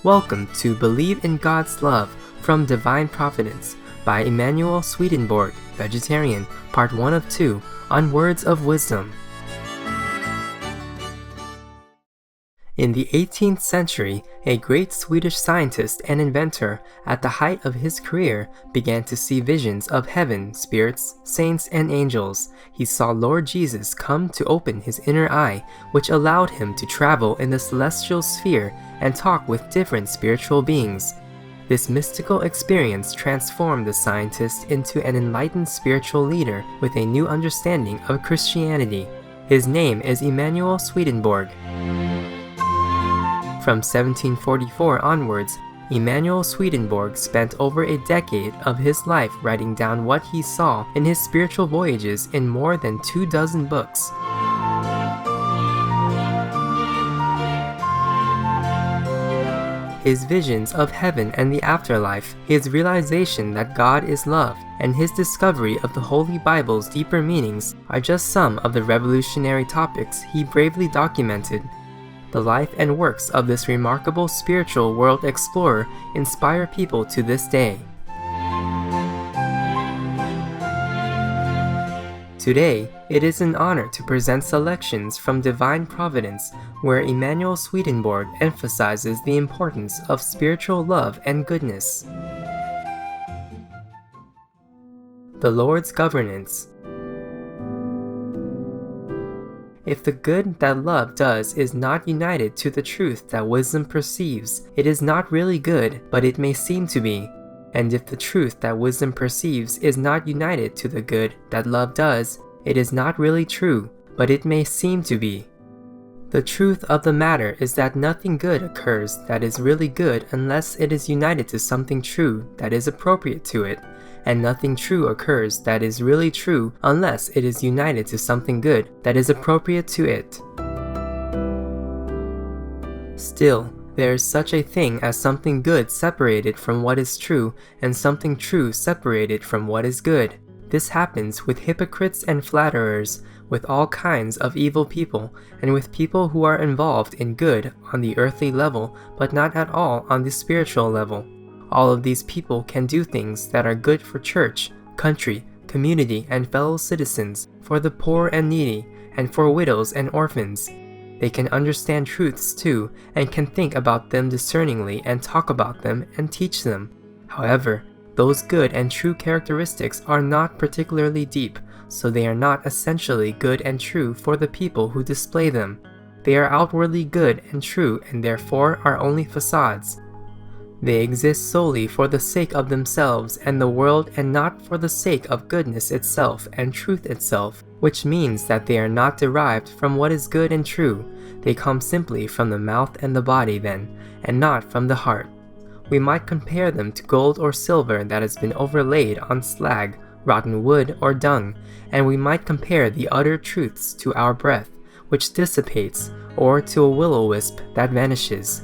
Welcome to Believe in God's Love from Divine Providence by Emanuel Swedenborg, vegetarian, part 1 of 2, on Words of Wisdom. In the 18th century, a great Swedish scientist and inventor, at the height of his career, began to see visions of heaven, spirits, saints, and angels. He saw Lord Jesus come to open his inner eye, which allowed him to travel in the celestial sphere and talk with different spiritual beings. This mystical experience transformed the scientist into an enlightened spiritual leader with a new understanding of Christianity. His name is Emanuel Swedenborg. From 1744 onwards, Emanuel Swedenborg spent over a decade of his life writing down what he saw in his spiritual voyages in more than 24 books. His visions of heaven and the afterlife, his realization that God is love, and his discovery of the Holy Bible's deeper meanings are just some of the revolutionary topics he bravely documented. The life and works of this remarkable spiritual world explorer inspire people to this day. Today, it is an honor to present selections from Divine Providence, where Emanuel Swedenborg emphasizes the importance of spiritual love and goodness. The Lord's Governance. If the good that love does is not united to the truth that wisdom perceives, it is not really good, but it may seem to be. And if the truth that wisdom perceives is not united to the good that love does, it is not really true, but it may seem to be. The truth of the matter is that nothing good occurs that is really good unless it is united to something true that is appropriate to it, and nothing true occurs that is really true unless it is united to something good that is appropriate to it. Still, there is such a thing as something good separated from what is true, and something true separated from what is good. This happens with hypocrites and flatterers, with all kinds of evil people, and with people who are involved in good on the earthly level, but not at all on the spiritual level. All of these people can do things that are good for church, country, community, and fellow citizens, for the poor and needy, and for widows and orphans. They can understand truths too, and can think about them discerningly and talk about them and teach them. However, those good and true characteristics are not particularly deep, so they are not essentially good and true for the people who display them. They are outwardly good and true and therefore are only facades. They exist solely for the sake of themselves and the world and not for the sake of goodness itself and truth itself, which means that they are not derived from what is good and true. They come simply from the mouth and the body then, and not from the heart. We might compare them to gold or silver that has been overlaid on slag, rotten wood, or dung, and we might compare the utter truths to our breath, which dissipates, or to a will-o-wisp that vanishes.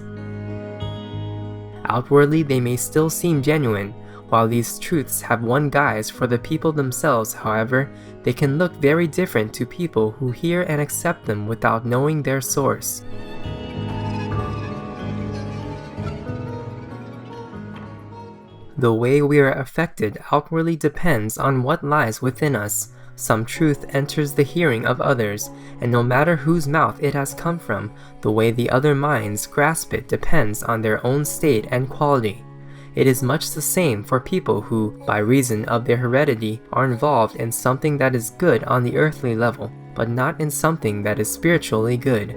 Outwardly they may still seem genuine. While these truths have one guise for the people themselves, however, they can look very different to people who hear and accept them without knowing their source. The way we are affected outwardly depends on what lies within us. Some truth enters the hearing of others, and no matter whose mouth it has come from, the way the other minds grasp it depends on their own state and quality. It is much the same for people who, by reason of their heredity, are involved in something that is good on the earthly level, but not in something that is spiritually good.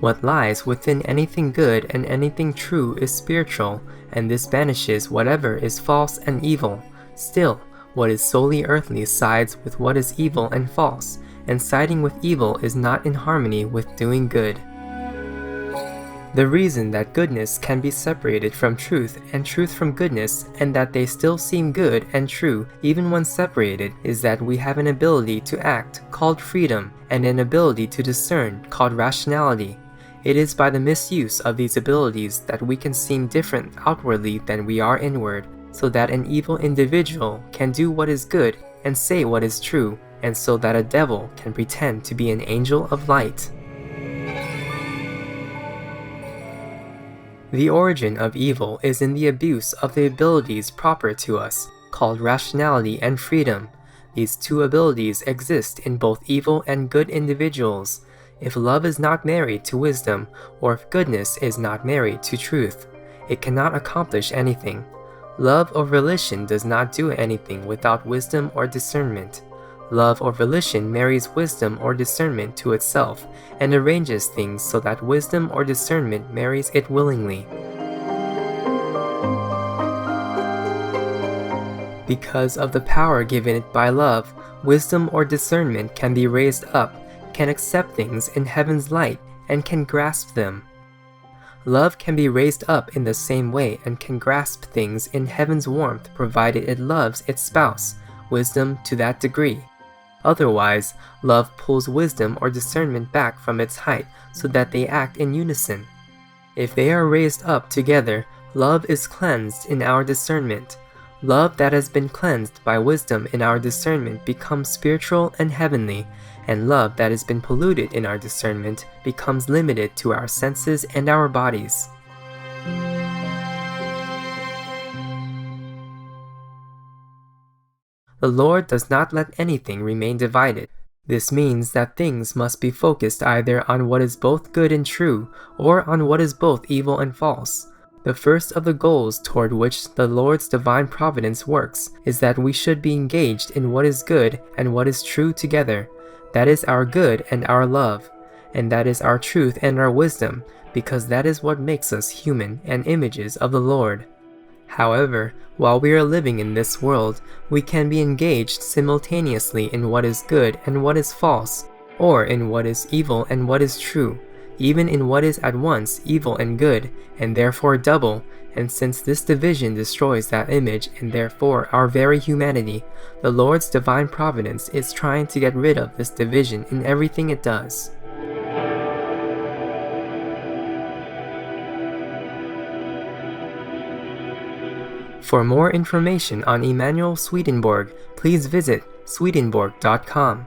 What lies within anything good and anything true is spiritual, and this banishes whatever is false and evil. Still, what is solely earthly sides with what is evil and false, and siding with evil is not in harmony with doing good. The reason that goodness can be separated from truth and truth from goodness, and that they still seem good and true even when separated, is that we have an ability to act, called freedom, and an ability to discern, called rationality. It is by the misuse of these abilities that we can seem different outwardly than we are inward, so that an evil individual can do what is good and say what is true, and so that a devil can pretend to be an angel of light. The origin of evil is in the abuse of the abilities proper to us, called rationality and freedom. These two abilities exist in both evil and good individuals. If love is not married to wisdom, or if goodness is not married to truth, it cannot accomplish anything. Love or volition does not do anything without wisdom or discernment. Love or volition marries wisdom or discernment to itself and arranges things so that wisdom or discernment marries it willingly. Because of the power given it by love, wisdom or discernment can be raised up, can accept things in heaven's light, and can grasp them. Love can be raised up in the same way and can grasp things in heaven's warmth provided it loves its spouse, wisdom to that degree. Otherwise, love pulls wisdom or discernment back from its height so that they act in unison. If they are raised up together, love is cleansed in our discernment. Love that has been cleansed by wisdom in our discernment becomes spiritual and heavenly, and love that has been polluted in our discernment becomes limited to our senses and our bodies. The Lord does not let anything remain divided. This means that things must be focused either on what is both good and true, or on what is both evil and false. The first of the goals toward which the Lord's divine providence works is that we should be engaged in what is good and what is true together. That is our good and our love, and that is our truth and our wisdom, because that is what makes us human and images of the Lord. However, while we are living in this world, we can be engaged simultaneously in what is good and what is false, or in what is evil and what is true, even in what is at once evil and good, and therefore double, and since this division destroys that image and therefore our very humanity, the Lord's divine providence is trying to get rid of this division in everything it does. For more information on Emanuel Swedenborg, please visit swedenborg.com.